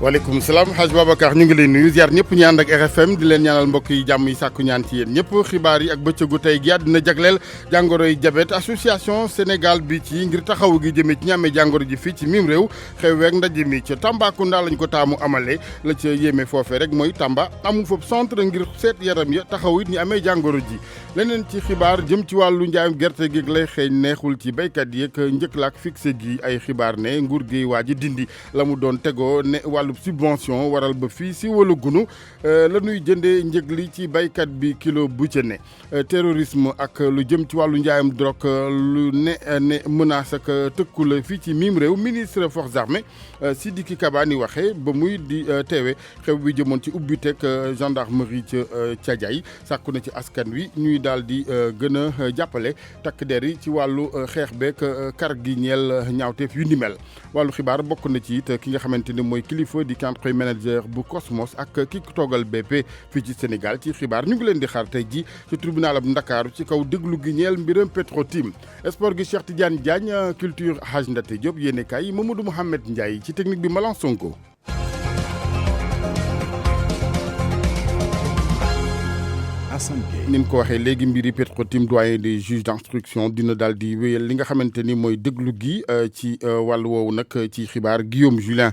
waaleykum salaam Hadj Babacar ñu ngi leen nuyu ziar ñëpp ñu ànd ak RFM di leen ñaanal mbokk yi jàmm yi sàkku ñaan ci yéen ñëpp xibaar yi ak bëccëgu tey gi dina jagleel jàngoroy diabète association Sénégal bi ci ngir taxawu gi jëmee ci ñi amee jàngoro ji fii ci mim réew xew week ndaje mi ca Tambacounda lañ ko taamu amale la ca yéeme foofee rek mooy Tamba amul foofu centre ngir seet yaram ya taxaw it ñi amee jàngoro ji leneen ci xibaar jëm ci wàllu njaayum gerte gi lay xëy neexul ci béykat yi ak njëkk la ak fixé gi ay xibaar ne nguur gi waa ji dindi la mu doon tegoo ne wàllu subvention waral ba fii si wala gunu la ñuy jëndee njëg li ci baykat bi kilo bu ca ne terrorisme ak lu jëm ci wàllu njaayam drogue lu ne menace ak tëkku la fii ci mim réew ministre forces armées Sidiki Kaba ni waxee ba muy di teewe xew bi jëmoon ci ubbiteg gendarmerie ca Thiadiaye sàkku na ci askan wi ñuy daal di gën a jàppale takk der yi ci wàllu xeex beeg kar gi ñeel ñaawteef yu ni mel wàllu xibaar bokk na ci it ki nga xamante ni mooy kilifa di country manager bu Cosmos ak ki toogal BP fii ci Sénégal ci xibaar ñu ngi leen di xaar tey ji ci tribunal ab Ndakaaru ci kaw déglu gi ñeel mbiram Petro-Tim sport gi Cheikh Tidiane Diagne culture Hadj Ndate Diop yéene kaay Mamadou Mouhamed Ndiaye ci technique bi Malan Sonko. ni ko waxee léegi mbiri Petro-Tim doyen des juges d'instruction dina daal di wéyal li nga xamante ni mooy déglu gi ci wàllu woowu nag ci xibaar Guillaume Julien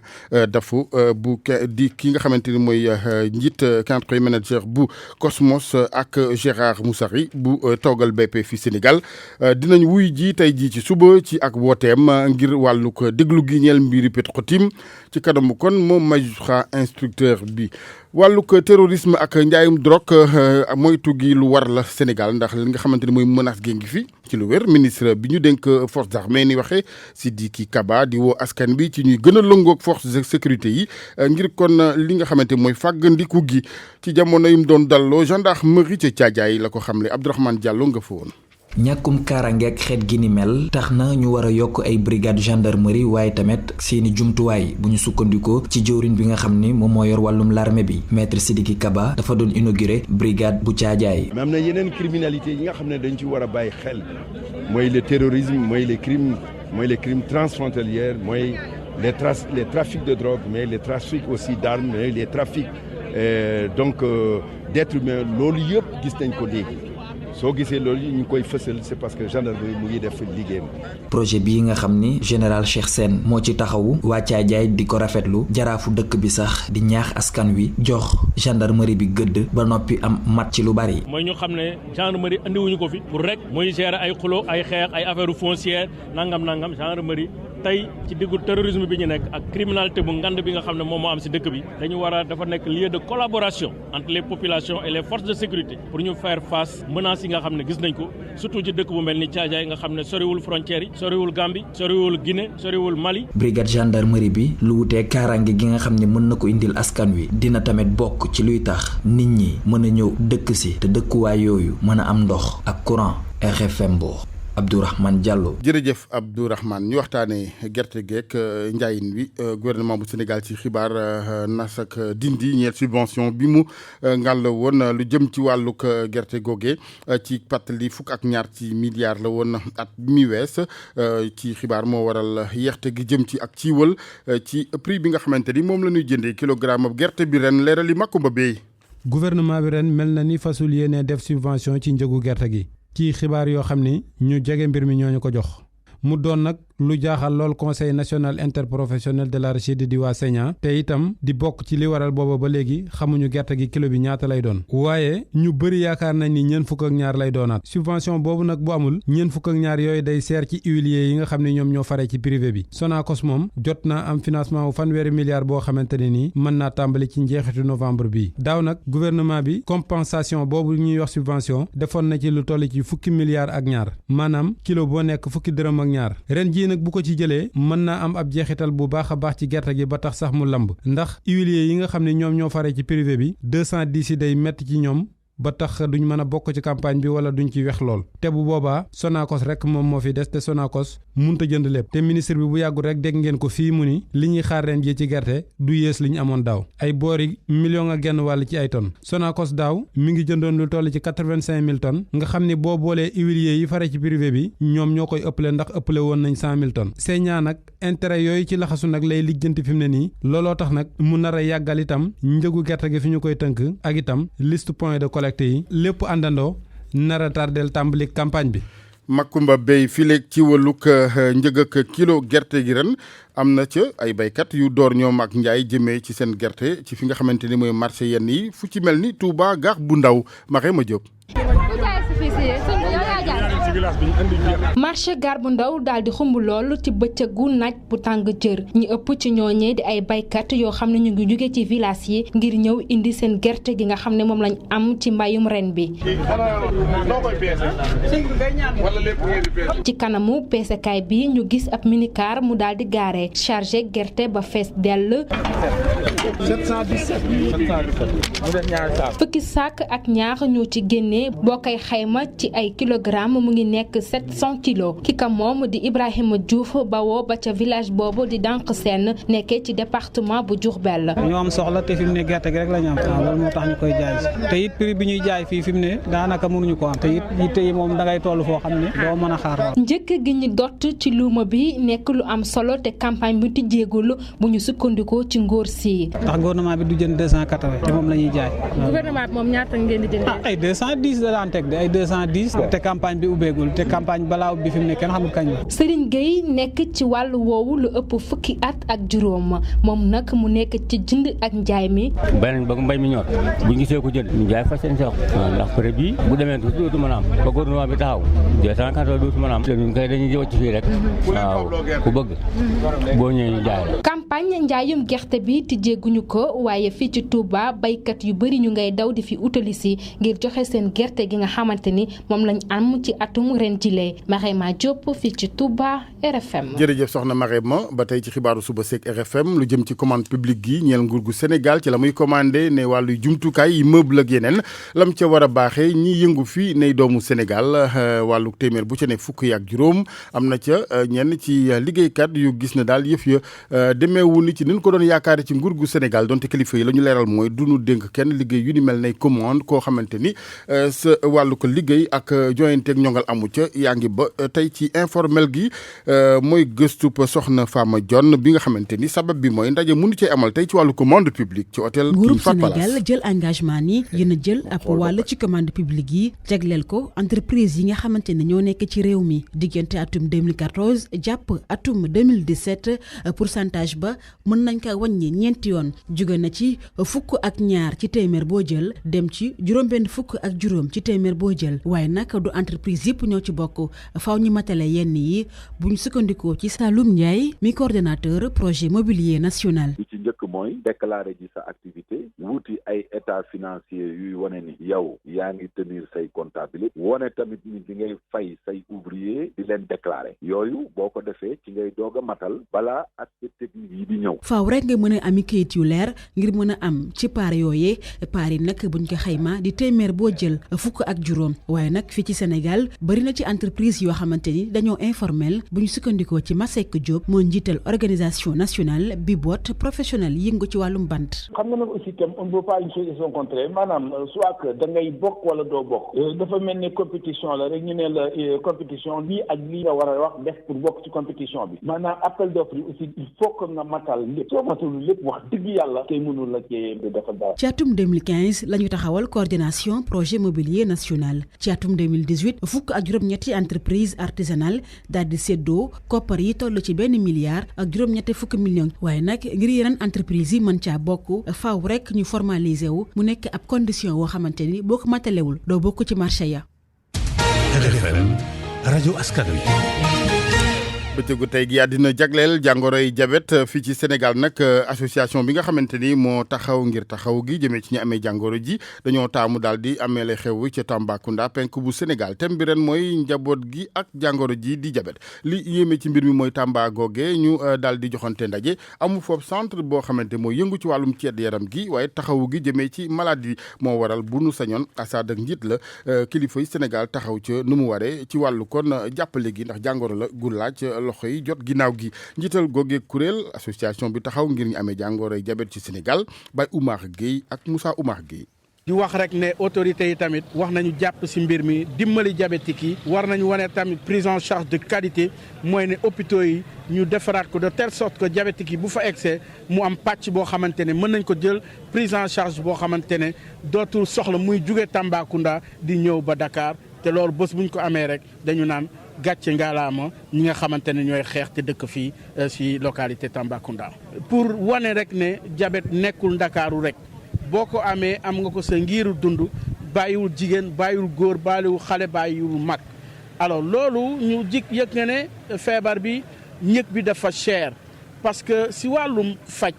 Dafo bu di ki nga xamante ni mooy njiit country manager bu Cosmos ak Gérard Moussari bu toogal BP fi Sénégal dinañ wuy ji tey jii ci suba ci ak wooteem ngir wàllu ko déglu gi ñeel mbiri Petro-Tim ci kanamu kon moom magistrat instructeur bi wàllu ko terrorisme ak njaayum drogue moytu gi lu war la Sénégal ndax li nga xamante ni mooy menace gi ngi fi ci lu wér ministre bi ñu dénk forces armées ni waxee Sidiki Kaba di woo askan bi ci ñuy gën a lëngoog forces de sécurité yi ngir kon li nga xamante mooy fàggandiku gi ci jamono yum doon dalloo gendarmerie ca Thiadiaye la ko xamle Abdourahmane Diallo nga fa woon. ñàkkum kaaraange ak xeet gi ni mel tax na ñu war a yokk ay brigade gendarmerie waaye tamit seeni jumtuwaay bu ñu sukkandikoo ci jëwriñ bi nga xam ni moom moo yor wàllum l'armée bi maître Sidiki Kaba dafa doon inauguré brigade bu Thiadiaye. mais am na yeneen criminalité yi nga xam ne dañ ci war a bàyyi xel mooy le terrorisme mooy les crimes transfrontaliers mooy les trafics de drogue mais les trafics aussi d'armes mais les trafics d'êtres humains loolu yëpp gis nañ ko léegi. soo gisee loolu ñu ngi koy fësal c'est parce que gendarmerie mu ngi def liggéeyam. projet bii nga xam ni général Cheikh Sène moo ci taxawu waa Thiadiaye di ko rafetlu jaraafu dëkk bi sax di ñaax askan wi jox gendarmerie bi gëdd ba noppi am mat ci lu bari. mooy ñu xam ne gendarmerie andiwuñu ko fi pour rek muy gérer ay xulo ay xeex ay affaire foncière nangam gendarmerie tey ci diggu terrorisme bi ñu nekk ak criminalité bu ngand bi nga xam ne moom moo am si dëkk bi dañu war a dafa nekk lieu de collaboration entre les populations et les forces de sécurité pour ñu faire face menaces yi nga xam ne gis nañ ko surtout ci dëkk bu mel ni Thiadiaye nga xam ne soriwul frontières yi soriwul Gambie soriwul Guinée soriwul Mali. brigade gendarmerie bi lu wutee kaaraange gi nga xam ne mën na ko indil askan wi dina tamit bokk ci luy tax nit ñi mën a ñëw dëkk si te dëkkuwaay yooyu mën a am ndox ak courant. RFM Mbour Abdourahmane Diallo. jërëjëf Abdourahmane ñu waxtaanee gerte geek njaayin wi gouvernement bu Sénégal ci xibaar nas ak dindi ñeel subvention bi mu ngàll woon lu jëm ci wàllug gerte googe ci pàttali fukk ak ñaar ci milliards la woon at mi wees ci xibaar moo waral yeexte gi jëm ci ak ciiwal ci prix bi nga xamante ni moom la ñuy jëndee kilogramme gerte bi ren leeral yi Makumba Bey. gouvernement bi ren mel na ni fasul yéene def subvention ci njëgu gerte gi. ci xibaar yoo xam ni ñu jege mbir mi ñooñu ko jox mu doon nag lu jaaxal lool conseil national interprofessionnel de l'arachide di waa Sénat te itam di bokk ci li waral booba ba léegi xamuñu gerte gi kilo bi ñaata lay doon waaye ñu bëri yaakaar nañ ni ñeent fukk ak ñaar lay doonaat subvention boobu nag bu amul ñeent fukk ak ñaar yooyu day seer ci huiliers yi nga xam ne ñoom ñoo fare ci privé bi Sonacos moom jot naa am financement wu 1 milliard boo xamante ne nii mën naa tàmbali ci njeexitu novembre bi daaw nag gouvernement bi compensation boobu ñuy wax subvention defoon na ci lu toll ci fukki milliards ak ñaar maanaam kilo boo nekk fukki dërëm ak ñaar ren jii nag bu ko ci jëlee mën naa am ab jeexital bu baax a baax ci gerte gi ba tax sax mu lamb ndax huiliers yi nga xam ne ñoom ñoo fare ci privé bi 210 yi day metti ci ñoom ba tax duñ mën a bokk ci campagne bi wala duñ ci wex lool te bu boobaa Sonacos rek moom moo fi des te Sonacos munta jënd lépp te ministre bi bu yàggul rek dégg ngeen ko fii mu ni li ñuy xaar ren ji ci gerte du yées li ñu amoon daaw ay boori 1,5 million ci ay tonnes Sonacos daaw mi ngi jëndoon lu toll ci 85,000 tonnes nga xam ni boo boolee huiliers yi fare ci privé bi ñoom ñoo koy ëppale ndax ëppale woon nañ 100,000 tonnes Sénégal nag intérêt yooyu ci laxasu nag lay lijjanti fi mu ne nii looloo tax nag mu nar a yàggal itam njëgu gerte gi fi ñu koy tënk ak itam liste point de collecte yi lépp àndandoo nar a tardeel tàmbali campagne bi. Makumba Bey fileeg ci wàllug njëg ak kilo gerte gi ren am na ca ay baykat yu door ñoom ak njaay jëmee ci seen gerte ci fi nga xamante ni mooy marché yenn yi fu ci mel ni Touba Gare bu Ndaw Marème Diop. marché Gare bu Ndaw daal di xumb lool ci bëccëgu naaj bu tàng jër ñi ëpp ci ñooñee di ay baykat yoo xam ne ñu ngi jóge ci village yi ngir ñëw indi seen gerte gi nga xam ne moom lañ am ci mbayum ren bi. ci kanamu peesekaay bi ñu gis ab minicar mu daal di gaare chargé gerte ba fees dell. 717 fukki saak ak ñaar ñoo ci génnee boo koy xayma ci ay kilogramme mu ngi nekk 700 kilos ki ka moom di Ibrahima Diouf bawoo ba ca village boobu di Dank Sène nekkee ci département bu Diourbel. ñoo am soxla te fi mu ne gerte gi rek la ñu am loolu moo tax ñu koy jaay te it prix bi ñuy jaay fii fi mu ne daanaka mënuñu ko am te it yitte yi moom dangay toll foo xam ne doo mën a xaar. njëkk gi ñu dott ci luuma bi nekk lu am solo te campagne bi tijjeegul bu ñu sukkandikoo ci ngóor si. ndax gouvernement bi du jënd 280 te moom la ñuy jaay. gouvernement bi moom ñaata ngeen di jëndee. ay 210 la daan teg de ay 210 te campagne bi ubbeegul te campagne balaa ubbi fi mu ne kenn xamul kañ la. Serigne Gueye nekk ci wàllu woowu lu ëpp fukki at ak juróom moom nag mu nekk ci jënd ak njaay mi. beneen ba mbay mi ñor bu ñu gisee ko jënd ñu jaay fa seen soxla ndax prix bi bu demee dootu mën a am ba gouvernement bi taxaw 240 dootu mën a am ñun kay dañuy jëw ci fii rek waaw ku bëgg boo ñëwee ñu jaay la. campagne njaayum gerte bi tijjeeguñu ko waaye fii ci Touba baykat yu bëri ñu ngay daw di fi utali si ngir joxe seen gerte gi nga xamante ni moom lañ am ci atum ren jile Marema Diop fii ci Touba RFM. jërëjëf soxna Marema ba tey ci xibaaru suba seeg RFM lu jëm ci commande publique gi ñeel nguur gu Sénégal ci la muy commandé ne wàllu jumtukaay immeuble ak yeneen lam ca war a baaxee ñi yëngu fii ne doomu Sénégal wàllu téeméer bu ca ne fukk ak juróom am na ca ñenn ci liggéeykat yu gis ne daal yëf ya demeewu ni ci niñ ko doon yaakaare ci nguur gu Sénégal donte kilifa yi la ñu leeral mooy du ñu dénk kenn liggéey yu ni mel nay commande koo xamante ni sa wàllu ko liggéey ak joyanteeg ñongal amu ca yaa ngi ba tey ci informel gi mooy gëstu soxna Fama Dione bi nga xamante ni sabab bi mooy ndaje mënu cee amal tey ci wàllu commande publique ci hôtel nguurub Sénégal jël engagement ni yéen a jël ab wàll ci commande publique yi jagleel ko entreprise yi nga xamante ne ñoo nekk ci réew mi diggante atum 2014 jàpp atum 2017 pourcentage ba mën nañ ko wàññi ñeenti yoon jóge na ci fukk ak ñaar ci téeméer boo jël dem ci juróom-benn fukk ak juróom ci téeméer boo jël waaye nag du entreprise yëpp ñoo ci bokk faaw ñu matale yenn yi bu ñu sukkandikoo ci Saloum Ndiaye mi coordonnateur projet mobilier national. li ci njëkk mooy déclarer ji sa activité wuti ay état financier yuy wane ni yow yaa ngi tenir say comptabilité wane tamit ni di ngay fay say ouvrier di leen déclarer yooyu boo ko defee ci ngay doog a matal balaa aspect technique yi di ñëw. faaw rek nga mën a ami kayit yu leer ngir mën a am ci paar yooyee paar yi nag buñ ko xayma di téeméer boo jël fukk ak juróom waaye nag fii ci Sénégal bari na ci entreprise yoo xamante ni dañoo informel bu ñu sukkandikoo ci Masek Diop moo njiital organisation nationale bi boot professionnel yëngu ci wàllum bant. xam nga nag aussi tam on ne veut pas une chose et son contraire maanaam soit que da ngay bokk wala doo bokk dafa mel ni compétition la rek ñu ne la compétition lii ak lii nga war a wax def pour bokk ci compétition bi maanaam appel d'offre yi aussi il faut que nga matal lépp soo matalul lépp wax dëgg yàlla tey mënul la cee defal dara. ci atum 2015 la ñu taxawal coordination projet mobilier national ci atum 2018 fukk ak juróom-ñetti entreprise artisanale daal di séddoo koppar yi toll ci $1 milliard ak juróom-ñetti fukki millions waaye nag ngir yeneen entreprise yi mën caa bokk faaw rek ñu formaliser wu mu nekk ab condition woo xamante ni boo ko matalewul doo bokk ci marché ya. RFM rajo askan wi. bëccëgu tey gi àddina jagleel jàngoroy diabète fii ci Sénégal nag association bi nga xamante ni moo taxaw ngir taxaw gi jëmee ci ñu amee jàngoro ji dañoo taamu daal di amee lay xew ca Tambacounda penk bu Sénégal thème bi ren mooy njaboot gi ak jàngoro ji di diabète li yéeme ci mbir mi mooy Tamba googe ñu daal di joxante ndaje amu foofu centre boo xamante mooy yëngu ci wàllum ceet yaram gi waaye taxawu gi jëmee ci maladie moo waral bu nu sañoon Assad ak njiit la kilifa yi Sénégal taxaw ca nu mu waree ci wàllu kon jàppale gi ndax jàngoro la gu laaj loxo yi jot ginnaaw gi njiital googee kuréel association bi taxaw ngir ñu amee jàngoroy diabète ci Sénégal Baye Oumar Gueye ak Moussa Oumar Gueye. di wax rek ne autorités yi tamit wax nañu jàpp ci mbir mi dimbali diabétique yi war nañu wane tamit prise en charge de qualité mooy ne hôpitaux yi ñu defaraat ko de telle sorte que diabétique yi bu fa egsee mu am pàcc boo xamante ne mën nañ ko jël prise en charge boo xamante ne dootul soxla muy jóge Tambacounda di ñëw ba Dakar te loolu bés bu ñu ko amee rek dañu naan gàcce ngaalaama ñi nga xamante ne ñooy xeex te dëkk fii ci localité Tambacounda. pour wane rek ne diabète nekkul Ndakaaru rek boo ko amee am nga ko sa ngiiru dund bàyyiwul jigéen bàyyiwul góor bàyyiwul xale bàyyiwul mag alors loolu ñu yëg nga ne feebar bi njëg bi dafa cher parce que ci wàllum faj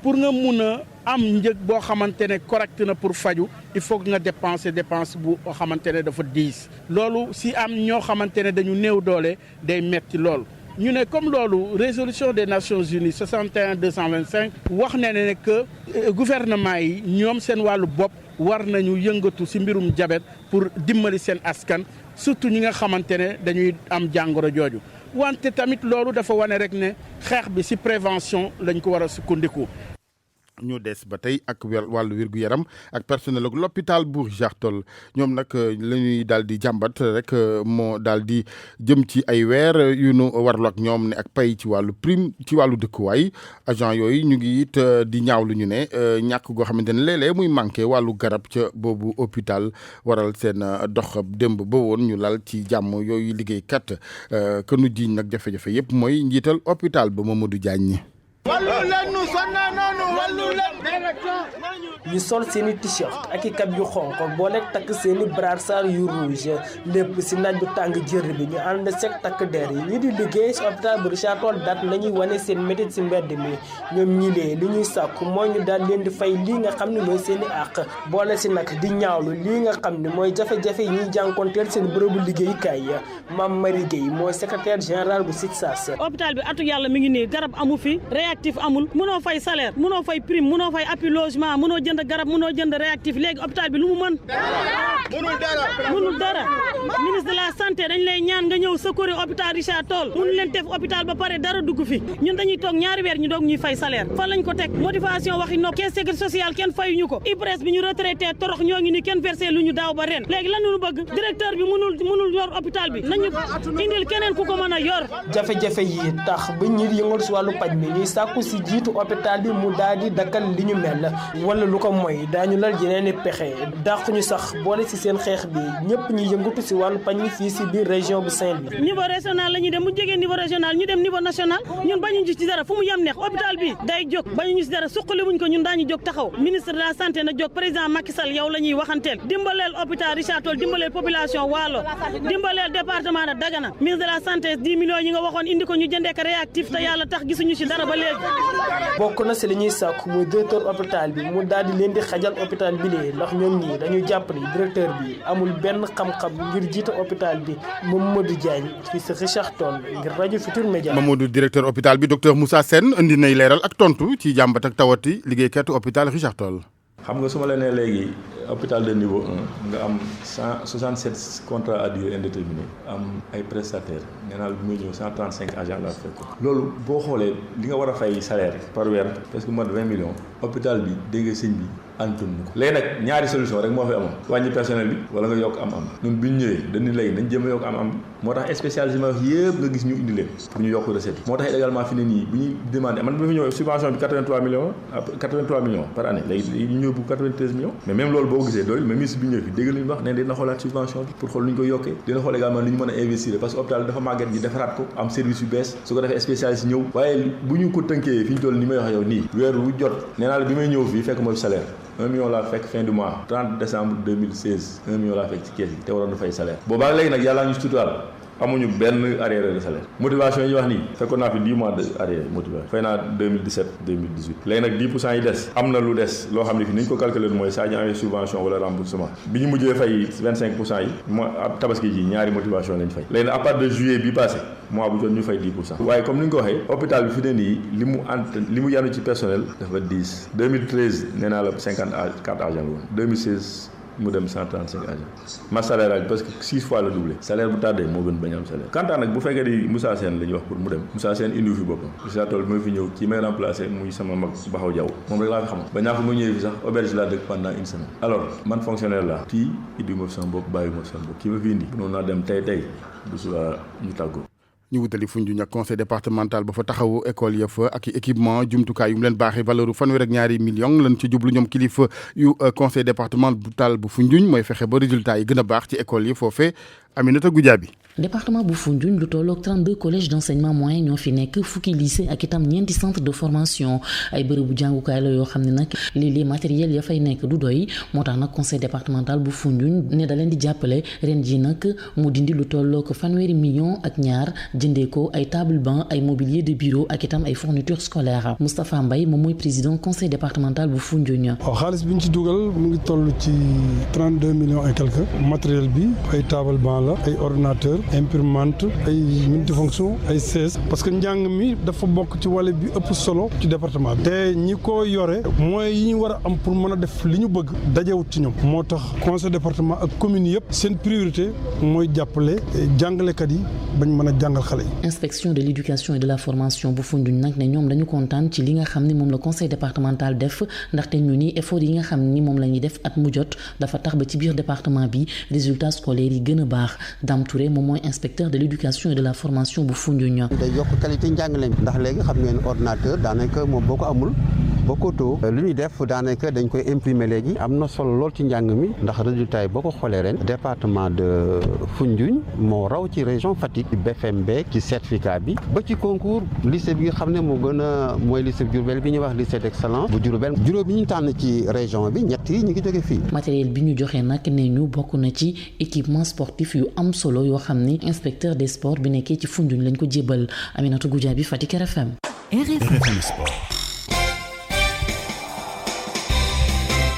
pour nga mun a am njëg boo xamante ne correct na pour faju il faut que nga dépenser dépense bu xamante ne dafa diis loolu si am ñoo xamante ne dañu néew doole day metti lool ñu ne comme loolu résolution des Nations Unies 61-225 wax na ne que gouvernement yi ñoom seen wàllu bopp war nañu yëngatu ci mbirum diabète pour dimbali seen askan surtout ñi nga xamante ne dañuy am jàngoro jooju wante tamit loolu dafa wane rek ne xeex bi ci prévention lañ ko war a sukkandiku. ñu des ba tey ak wàllu wér-gu-yaram ak personnel ak l'hôpital bu Richard-Toll ñoom nag la ñuy daal di jàmbat rek moo daal di jëm ci ay weer yu nu warlu ak ñoom ne ak pay ci wàllu prime ci wàllu dëkkuwaay agent yooyu ñu ngi it di ñaaw lu ñu ne ñàkk goo xamante ne léeg-léeg muy manqué wàllu garab ca boobu hôpital waral seen dox démb ba woon ñu lal ci jàmm yooyu liggéeykat que nu jiiñ nag jafe-jafe yëpp mooy njiital hôpital ba Mamadou Diagne. ñu sol seeni t-shirt ak i kab yu xonq booleeg takk seeni brassard yu rouge lépp si naaj bu tàng jër bi ñu ànd seeg takk der yi ñi di liggéey si hôpital bu Richard-Toll dat nañuy wane seen métit si mbedd mi ñoom ñi lee li ñuy sàkku mooy ñu daal leen di fay lii nga xam ne mooy seeni àq boole si nag di ñaawlu lii nga xam ne mooy jafe-jafe yi ñuy jànkonteel seen bërëbu liggéeyukaay ya Mame Marie Gueye mooy secrétaire général bu SITSAS. hôpital bi atu yàlla mi ngi nii garab amu fi réactif amul mënoo fay salaire mënoo fay prime mënoo fay appui logement mënoo jënd garab mënoo jënd réactif léegi hôpital bi lu mu mën mënul dara ministre de la santé dañ lay ñaan nga ñëw secourir hôpital Richard-Toll mënu leen def hôpital ba pare dara dugg fi ñun dañuy toog ñaari weer ñu doog ñuy fay salaire fan lañ ko teg motivation waxi nopp caisse sécurité sociale kenn fayuñu ko IPRES bi ñu retraité torox ñoo ngi ni kenn versé lu ñu daaw ba ren léegi lan ñu bëgg directeur bi mënul yor hôpital bi nañu indil keneen ku ko mën a yor jafe-jafe yi tax ba ñi yëngal si wàllu paj mi ñuy sàkku si jiitu hôpital bi mu daal di dakkal li ñu mel wala lu ko mooy daañu lal yeneen i pexe dàq ñu sax boole si seen xeex bi ñëpp ñi yëngatu si wàllu paj mi fii si biir région bu Saint-Louis. niveau régional la ñuy dem bu jógee niveau régional ñu dem niveau national ñun bañu ñu ci dara fu mu yem neex hôpital bi day jóg bañu ñu ci dara suqali wuñ ko ñun daañu jóg taxaw ministre de la santé na jóg président Macky Sall yow la ñuy waxanteel dimbaleel hôpital Richard-Toll dimbaleel population Waalo dimbaleel département de Dagana ministre de la santé 10 millions yi nga waxoon indi ko ñu jëndee ko réactif te yàlla tax gisuñu ci dara ba léegi. bokk na si li ñuy sàkk muy directeur hôpital bi mu daal di leen di xajal hôpital bi lee ndax ñoom ñii dañu jàpp ni directeur bi amul benn xam-xam ngir jiite hôpital bi Mamadou Diagne fii si Richard-Toll ngir rajo Futur Média. Mamadou directeur hôpital bi docteur Moussa Sène indi nay leeral ak tontu ci jàmbat ak tawati liggéeykatu hôpital Richard-Toll. xam nga su ma la nee léegi hôpital de niveau 1 nga am 167 contrats à durée indéterminée am ay prestataires nee naa la bu muy ñëw 135 agents laa fekk. loolu boo xoolee li nga war a fay salaire par weer parce que moins de 20 millions hôpital bi dégg nga sëñ bi antuñ ko léegi nag ñaari solution rek moo fi amoon wàññi personnel bi wala nga yokk am ñun bi ñu ñëwee dañu léegi nañ jëm a yokk am moo tax spécialisme yëpp nga gis ñu indi leen pour ñu yokk recette moo tax également fi ne nii bu ñuy demandé man bi fi ñëw subvention bi 83 millions par année léegi ñu ñëw bu 93 millions mais même loolu boo gisee doolu mais ministre bi ñëw fi dégg lañu wax ne dina xoolaat subvention bi pour xool nu ñu koy yokkee dina xool également nu ñu mën a investir parce que hôpital dafa màgget ji defaraat ko am service yu bees su ko defee spécialiste ñëw waaye bu ñu ko tënkee fi ñu toll ni may wax yow nii weer wu jot nee naa la bi may ñëw fii fekk mooy salaire 1 million laa fekk fin du mois 30 décembre 2016 1 million laa fekk ci kees yi te waroon na fay salaire boobaa léegi nag yàlla ñu suturaal amuñu benn arriéré de salaire motivation yi wax nii fekkoon naa fi 10 mois de arriéré motivation fay naa 2017 2018 léegi nag 10% yi des am na lu des loo xam ne fi ni ñu ko calculer mooy saa ñu amee subvention wala remboursement bi ñu mujjee fay 25% yi mois tabaski ji ñaari motivation lañ fay léegi nag à partir de juillet bi passé mois bu jot ñu fay 10%. waaye comme ni nga ko waxee hôpital bi fi ne nii li mu yanu ci personnel dafa 10 2013 nee naa la 54 agents la woon 2016 mu dem 135 agents ma salaire parce que 6 fois la doublé salaire bu tardé moo gën bañ am salaire. quant à nag bu fekkee di Moussa Sène la ñuy wax pour mu dem Moussa Sène indiwu fi boppam Moussa Toll mooy fi ñëw ci may remplacé muy sama mag Baxaw Diaw moom rek laa fi xam ba ñaa ko mu ñëwee fi sax auberge laa dëkk pendant une semaine. alors man fonctionnaire la kii indi ma sama bopp bàyyi ma sama bopp kii ma fi indi mënoon naa dem tey bu subaa ñu tàggoo. ñu wutali Foundiougne ak conseil départemental ba fa taxawu école ya fa ak équipement jumtukaay yu mu leen baaxee valeur fanweer ak ñaari millions lan ci jublu ñoom kilifa yu conseil départemental bu Foundiougne mooy fexe ba résultat yi gën a baax ci école yi foofee Aminata Goudiaby. département bu Foundiougne lu tolloog 32 collèges d'enseignement moyen ñoo fi nekk fukki lycée ak itam ñeenti centre de formation ay bërëbu jàngukaay la yoo xam ne nag léeg-léeg matériel ya fay nekk du doy moo tax nag conseil départemental bu Foundiougne ne da leen di jàppale ren ji nag mu dindi lu tolloog fanweeri millions ak ñaar jëndee ko ay table banc ay mobilier de bureau ak itam ay fournitures scolaires Moustapha Mbaye moom mooy président conseil départemental bu Foundiougne. waaw xaalis bi ñu ci dugal mu ngi toll ci 32 millions et quelques matériel bi ay table banc la ay ordinateur imprimante ay multifonction ay siège parce que njàng mi dafa bokk ci wàll bi ëpp solo ci département bi te ñi ko yore moyens yi ñu war a am pour mën a def li ñu bëgg dajewut ci ñoom moo tax conseil département ak commune yëpp seen priorité mooy jàppale jàngalekat yi bañ mën a jàngal xale yi. inspection de l'éducation et de la formation bu Foundiougne nag ne ñoom dañu kontaan ci li nga xam ne moom la conseil départemental def ndaxte ñu ni effort yi nga xam ni moom la ñuy def at mu jot dafa tax ba ci biir département bi résultats scolaires yi gën a baax Dame Touré moom mooy inspecteur de l'éducation et de la formation bu Foundiougne. day yokk qualité njàngale mi ndax léegi xam ngeen ordinateur daanaka moom boo ko amul boo ko too lu ñuy def daanaka dañ koy imprimer léegi am na solo lool ci njàng mi ndax résultat yi boo ko xoolee ren département de Foundiougne moo raw ci région Fatick ci BFM ci certificat bi ba ci concours lycée bi nga xam ne moo gën a mooy lycée Diourbel bi ñuy wax lycée d'excellence bu Diourbel juróom bi ñu tànn ci région bi ñett yi ñu ngi jóge fii. matériel bi ñu joxe nag ne ñu bokk na ci équipement sportif yu am solo yoo xam ni inspecteur des sports bi nekkee ci Foundiougne lañ ko jébbal Aminata Goudiaby Fatick RFM. RFM Sport.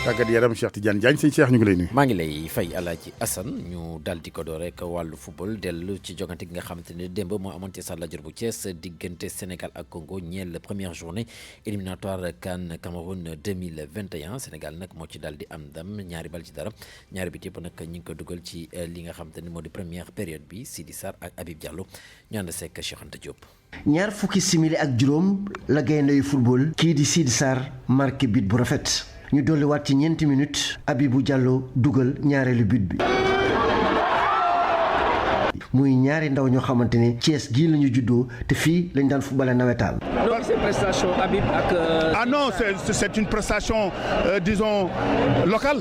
tàggat yaram Cheikh Tidiane Diagne sëñ Cheikh ñu ngi lay nuyu. maa ngi lay fay Alaaji Assane ñu daal di ko door rek wàllu football dellu ci jogante gi nga xamante ne démb moo amoon ci Stade Lat Dior bu Thiès diggante Sénégal ak Congo ñeel la première journée éliminatoire CAN Cameroun 2021 Sénégal nag moo ci daal di am ndam ñaari bal ci dara ñaari bit yëpp nag ñu ngi ko dugal ci li nga xamante ne moo di première période bi Sidi Sarr ak Habib Diallo ñu ànd seeg Cheikh Anta Diop. ñaar fukki simili ak juróom la gaynde yu football kii di Sidi Sarr marqué but bu rafet. ñu dolliwaat ci ñeenti minutes Habibou Diallo dugal ñaareelu but bi muy ñaari ndaw ñoo xamante ne Thiès gii la ñu juddoo te fii lañ daan footballé nawetaan. donc c'est prestation Habib ak. ah non c'est une prestation disons locale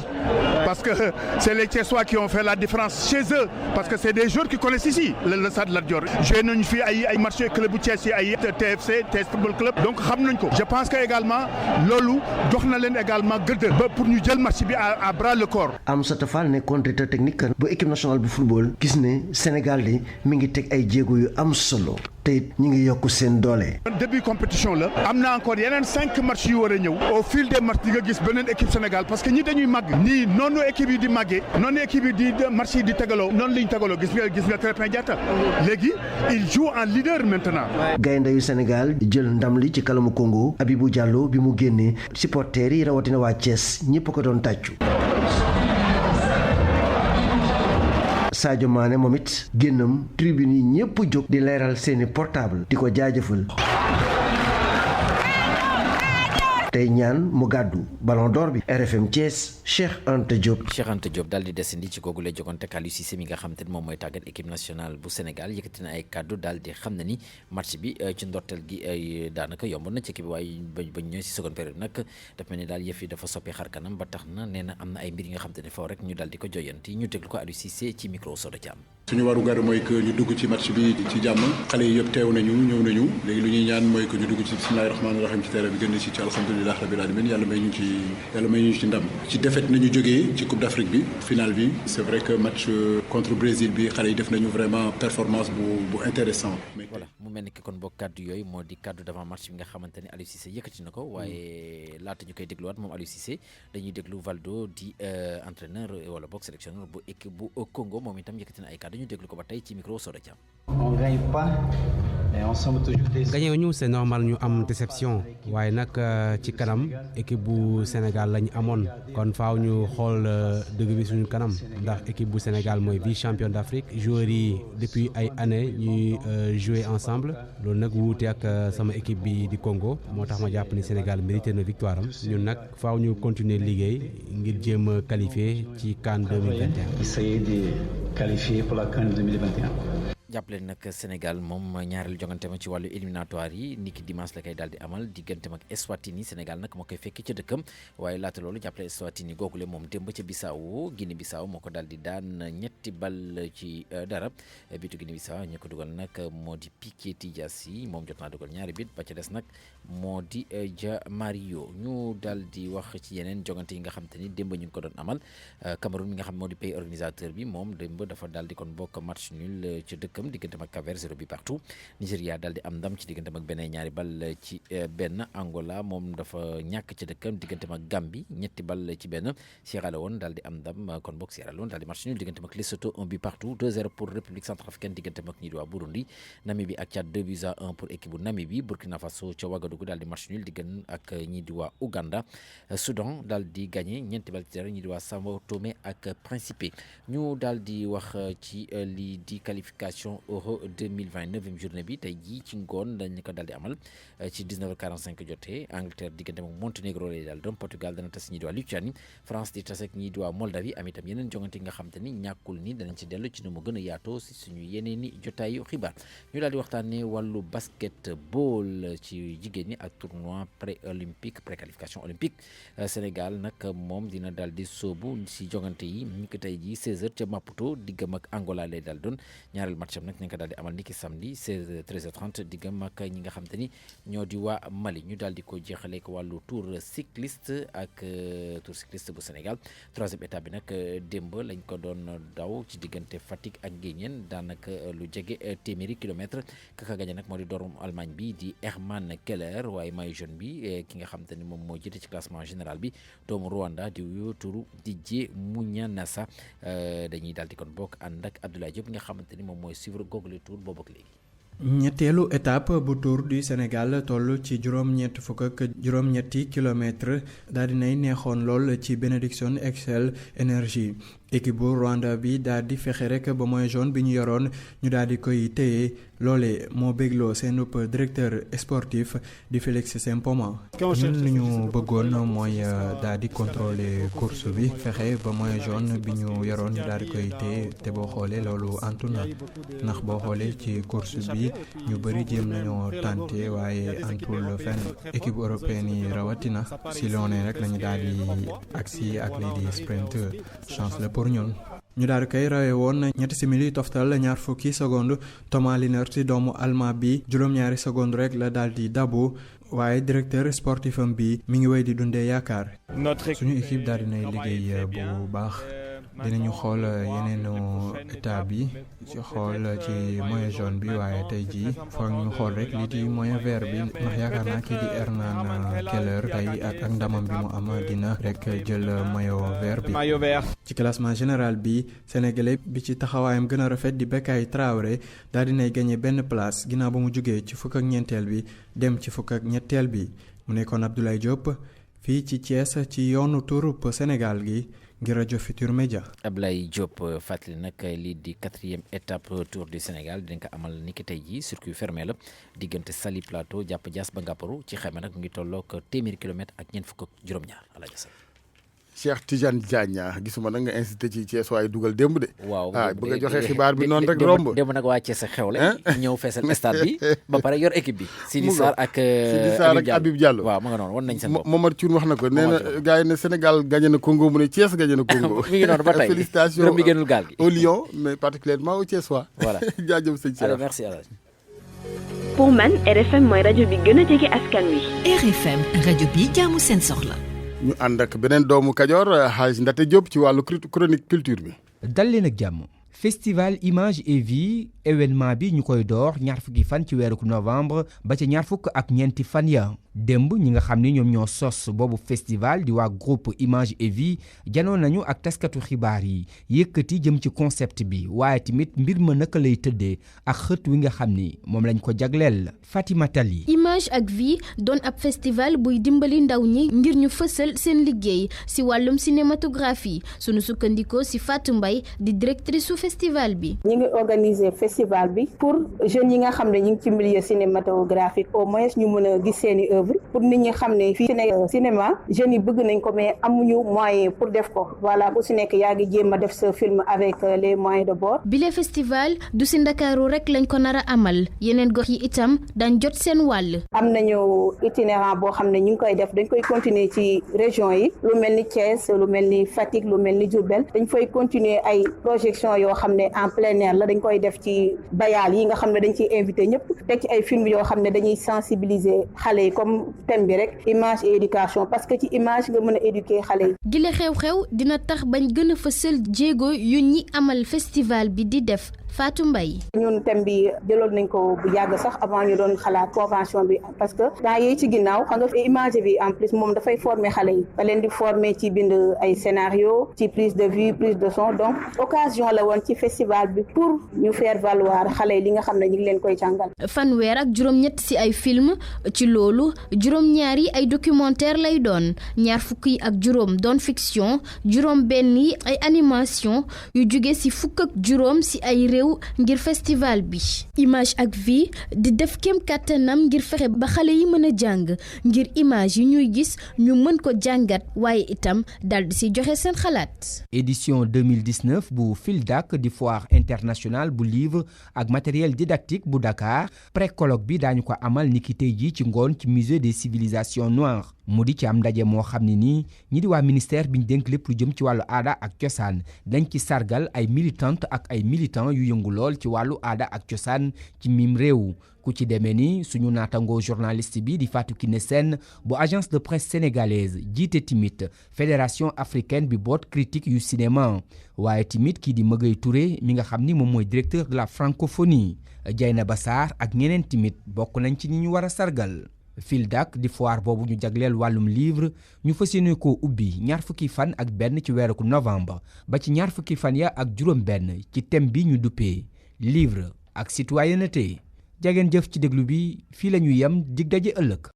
parce que c'est les Thiessois qui ont fait la différence chez eux parce que c'est des joueurs qui connaissent ici le Stade Lat Dior. joué nañu fii ay marché club bu Thiès yi ay TFC Thiès Football Club donc xam nañ ko. je pense que également loolu jox na leen également gëdd ba pour ñu jël match bi à bras le corps. Amsatou Fall nekkoon directeur technique bu équipe nationale bu football gis ne Sénégal de mi ngi teg ay jéego yu am solo te it ñu ngi yokk seen doole. début compétition la am na encore yeneen 5 matchs yu war a ñëw au fil des matchs di nga gis beneen équipe Sénégal parce que ñi dañuy màgg nii noonu équipe yi di màggee noonu équipe yi di match yi di tegaloo noonu la ñu tegaloo gis nga Krépin Diatta léegi il joue en leader maintenant. gaynde yu Sénégal jël ndam li ci kalamu Congo Habibou Diallo bi mu génnee supporters yi rawatina waa Thiès ñëpp ko doon tàccu. Sadio Mané moom it génnam tribune yi ñëpp jóg di leeral seeni portable di ko jaajëfal tey ñaan mu gàddu ballon d'or bi. RFM Thiès Cheikh Anta Diop. Cheikh Anta Diop daal di desandi ci googu lay jogante Aliou Cissé mi nga xam te ne moom mooy tàggat équipe nationale bu Sénégal yëkkati na ay kàddu daal di xam na ni match bi ci ndorteel gi daanaka yomb na ci équipe bi waaye bañ ñëw si seconde période nag daf mel ni daal yëf yi dafa soppi xar kanam ba tax na nee na am na ay mbir yi nga xam te ne faaw rek ñu daal di ko joyanti ñu déglu ko Aliou Cissé ci micro Soda Thiam. suñu waru gar mooy que ñu dugg ci match bi ci jàmm xale yi yëpp teew nañu ñëw nañu léegi lu ñuy ñaan mooy que ñu dugg ci bismillahi rahmaani rahim ci terrain bi gën ci alhamdulilah rabbil alamin yàlla may ñu ci ndam ci défaite nañu jógee ci coupe d'Afrique bi finale bi c'est vrai que match contre Brésil bi xale yi def nañu vraiment performance bu intéressant. voilà mu mel ni ki kon bokk kàddu yooyu moo di kàddu d'avant match bi nga xamante ne Aliou Cissé yëkkati na ko waaye laata ñu koy dégluwaat moom Aliou Cissé dañuy déglu Valdo di entraîneur wala boog sélectionneur bu équipe bu Congo moom itam yëkkati na ay kàddu ñu déglu ko ba tey ci micro Soda Thiam. on gagne pas mais on semble toujours déçu. gagné ñu c'est normal ñu am déception waaye nag ci kanam équipe bu Sénégal lañu amoon kon faaw ñu xool dëgg bi suñu kanam ndax équipe bu Sénégal mooy vice champion d'Afrique joueurs yi depuis ay années ñuy jouer ensemble loolu nag wuute ak sama équipe bi di Congo moo tax ma jàpp ni Sénégal mérité na victoire am ñun nag faaw ñu continuer liggéey ngir jéem a qualifier ci CAN 2021. essayer de qualifier pour la CAN 2021. jàppale nag Sénégal moom ñaareelu jongante ma ci wàllu éliminatoire yi niki dimanche la koy daal di amal digganteem ak Eswatini Sénégal nag moo koy fekki ca dëkkam waaye laata loolu jàppale Eswatini googule moom démb ca Bissau Guinée Bissau moo ko daal di daan ñetti bal ci dara bitu Guinée Bissau ñu ko dugal nag moo di Piqué Diassi moom jot naa dugal ñaari bit ba ca des nag moo di Dia Mario ñu daal di wax ci yeneen jongante yi nga xam te ni démb ñu ngi ko doon amal Cameroun mi nga xam moo di pays organisateur bi moom démb dafa daal di kon bokk match nul ca dëkkam digganteem ak Cap-Vert 0 bi partout Nigéria daal di am ndam ci digganteem ak Bénin ñaari bal ci benn Angola moom dafa ñàkk ca dëkkam digganteem ak Gambie ñetti bal ci benn Sierra Leone daal di am ndam kon bokk Sierra Leone daal di match nul digganteem ak Lesotho 1 but partout 2-0 pour République centrafricaine digganteem ak ñi di waa Burundi Namibie ak Tchad 2-1 pour équipe bu Namibie Burkina Faso ca Ouagadougou daal di match nul diggante ak ñi di waa Ouganda Soudan daal di gagné ñeenti bal ci dara ñi di waa Sao Tomé ak Principe ñu daal di wax ci lii di qualification Euro 2020 9e journée bi tey jii ci ngoon dañ ko daal di amal ci 19h45 jotee Angleterre diggante moom Monténégro lay daal doon Portugal dana tas ñi di waa Lituanie France di tas ak ñi di waa Moldavie am itam yeneen jongante yi nga xam te ni ñàkkul ni danañ ci dellu ci nu mu gën a yaatoo si suñu yeneen i jotaayu xibaar ñu daal di waxtaanee wàllu basketball ci jigéen ñi ak tournoi pré-olympique pré-qualification olympique Sénégal nag moom dina daal di sóobu si jongante yi ñu ko tey jii 16h ca Maputo diggam ak Angola lay daal doon ñaareel match am nag nañ ko daal di amal niki samedi 13h30 diggam ak ñi nga xam te ni ñoo di waa Mali ñu daal di ko jeexalee ko wàllu tour cycliste ak tour cycliste bu Sénégal troisième étape bi nag démb lañ ko doon daw ci diggante Fatick ak Guéniène daanaka lu jege téeméeri kilomètre kaka gañe nag moo di doomu Allemagne bi di Hermann Keller waaye maillot jaune bi ki nga xam te ni moom moo jiite ci classement général bi doomu Rwanda di wuyu turu Didier Munyanasa dañuy daal di kon bokk ànd ak Abdoulaye Diop nga xamante ni moom mooy suivre google tour boobu ak léegi. ñetteelu étape bu tour du Sénégal toll ci juróom-ñetti kilomètre daal dinay neexoon lool ci Benediction Excel Énergie équipe bu Rwanda bi daal di fexe rek ba mooy jaune bi ñu yoroon ñu daal di koy téye loole moo bégloo seen directeur sportif di Félix Sempoma ñun li ñu bëggoon mooy daal di contrôler course bi fexe ba mooy jaune bi ñu yoroon ñu daal di koy téye te boo xoolee loolu antu na ndax boo xoolee ci course bi ñu bëri jéem nañoo tenté waaye antul fenn équipe européenne yi rawatina si loone rek lañu daal di agsi ak lii di sprint chance la pour ñun ñu daal di koy rawee woon ñetti simili toftal ñaar fukki seconde Thomas Linert ci doomu allemand bi juróom-ñaari seconde rek la daal di dabu waaye directeur sportif am bi mi ngi wéy di dundee yaakaar suñu équipe daal dinay liggéey bu baax dinañu xool yeneenu état bi ci xool ci moyen jaune bi waaye tey jii foog ñu xool rek lii di moyen vert bi ndax yaakaar naa kii di Hermann Keller tey ak ndamam bi mu am dina rek jël maillot vert bi ci classement général bi sénégalais bi ci taxawaayam gën a rafet di Bekay Traoré daal dinay gagné benn place ginnaaw ba mu jógee ci fukk ak ñeenteel bi dem ci fukk ak ñetteel bi mu nekkoon Abdoulaye Diop fii ci Thiès ci yoonu tourub Sénégal gi ngir rajo Futur Média. Ablaye Diop fàttali nag lii di 4e étape tour du Sénégal dinañ ko amal ni ki tey jii circuit fermé la diggante Saly Plateau jàpp Diass ba Ngaparou ci xayma nag mu ngi tolloog téeméeri kilomètre ak ñeent fukk ak juróom-ñaar. Cheikh Tidiane Diagne gisuma nag nga incité ci Thiès waaye dugal démb de. waaw bëgg a joxe xibaar bi noonu rek romb. démb nag waa Thiès xewle. ñëw feesal stade bi ba pare yor équipe bi. Sidi Sarr ak Habib Diallo waaw ma nga noonu wan nañ seen bopp. Momar Thioune wax na ko nee na gars yi ne Sénégal gagné na Congo mu ne Thiès gagné na Congo. mi ngi noonu ba tey félicitations mi génnul gaal gi. au Lion mais particulièrement au Thiessois. voilà jaajëf sëñ Cheikh. alors merci Alaj. pour man RFM mooy rajo bi gën a jege askan wi. RFM rajo bi jaamu seen soxla. ñu ànd ak beneen doomu Kajoor Hadj Ndate Diop ci wàllu chronique culture bi. dal leen ak jàmm. festival image et vie événement bi ñu koy door ñaar fukki fan ci weeru novembre ba ca ñaar fukk ak ñeenti fan ya démb ñi nga xam ni ñoom ñoo sos boobu festival di waa groupe image et vie janoon nañu ak taskatu xibaar yi yëkkati jëm ci concept bi waaye tamit mbir ma naka lay tëddee ak xët wi nga xam ni moom lañ ko jagleel Fatima Tali. image ak vie doon ab festival buy dimbali ndaw ñi ngir ñu fësal seen liggéey si wàllum cinématographie sunu sukkandikoo si Fatou Mbaye di directrice su festival bi. ñi ngi organiser festival bi pour jeunes yi nga xam ne ñi ngi ci milieu cinématographique au moins ñu mën a gis seeni œuvre pour nit ñi xam ne fii cinéma jeunes yi bëgg nañ ko mais amuñu moyen pour def ko voilà ku si nekk yaa ngi jéem a def sa film avec les moyens de bord. bile festival du si Ndakaaru rek lañ ko nar a amal yeneen gox yi itam dañ jot seen wàll. am nañu itinérant boo xam ne ñu ngi koy def dañ koy continuer ci région yi lu mel ni Thiès lu mel ni Fatick lu mel ni Diourbel dañ fay continuer ay projection yoo xam ne en plein air la dañ koy def ci bayaal yi nga xam ne dañ ciy invité ñëpp teg ci ay film yoo xam ne dañuy sensibiliser xale yi comme thème bi rek image et éducation parce que ci image nga mën a éduquer xale yi. gile xew-xew dina tax bañ gën a fësal jéego yu ñi amal festival bi di def. Fatou Mbaye. ñun thème bi jëloon nañ ko bu yàgg sax avant ñu doon xalaat convention bi parce que daa yooyu ci ginnaaw xam nga image bi en plus moom dafay former xale yi da leen di former ci bind ay scénario ci prise de vue prise de son donc occasion la woon ci festival bi pour ñu faire valoir xale yi li nga xam ne ñu ngi leen koy jàngal. fanweer ak juróom-ñett si ay film ci loolu juróom-ñaar yi ay documentaire lay doon ñaar fukk yi ak juróom doon fiction juróom-benn yi ay animation yu jóge si fukk ak juróom si ay réew ngir festival bi image ak vie di def kem kàttanam ngir fexe ba xale yi mën a jàng ngir image yi ñuy gis ñu mën ko jàngat waaye itam dal di si joxe seen xalaat. édition 2019 bu FILDAK di foire internationale bu livre ak matériel didactique bu Dakar pré-colloque bi daañu ko amal niki tey jii ci ngoon ci musée des civilisations noires mu di ci am ndaje moo xam ne nii ñi di waa ministère bi ñu dénk lépp lu jëm ci wàllu aada ak cosaan dañ ci sargal ay militantes ak ay militants yu yëngu lool ci wàllu aada ak cosaan ci mim réew ku ci demee ni suñu naatangoo journaliste bi di Fatou Kiné Sène bu agence de presse sénégalaise jiite timit fédération africaine bi boot critique yu cinéma waaye timit kii di Mëgëy Touré mi nga xam ni moom mooy directeur de la francophonie Dieynaba Sarr ak ñeneen timit bokk nañ ci ñi ñu war a sargal. FILDAK di foire boobu ñu jagleel wàllum livre ñu fas yéene koo ubbi ñaar fukki fan ak benn ci weeru novembre ba ci ñaar fukki fan ya ak juróom benn ci thème bi ñu duppee livre ak citoyenneté jageen jëf ci déglu bi fii la ñu yem dig daje ëllëg.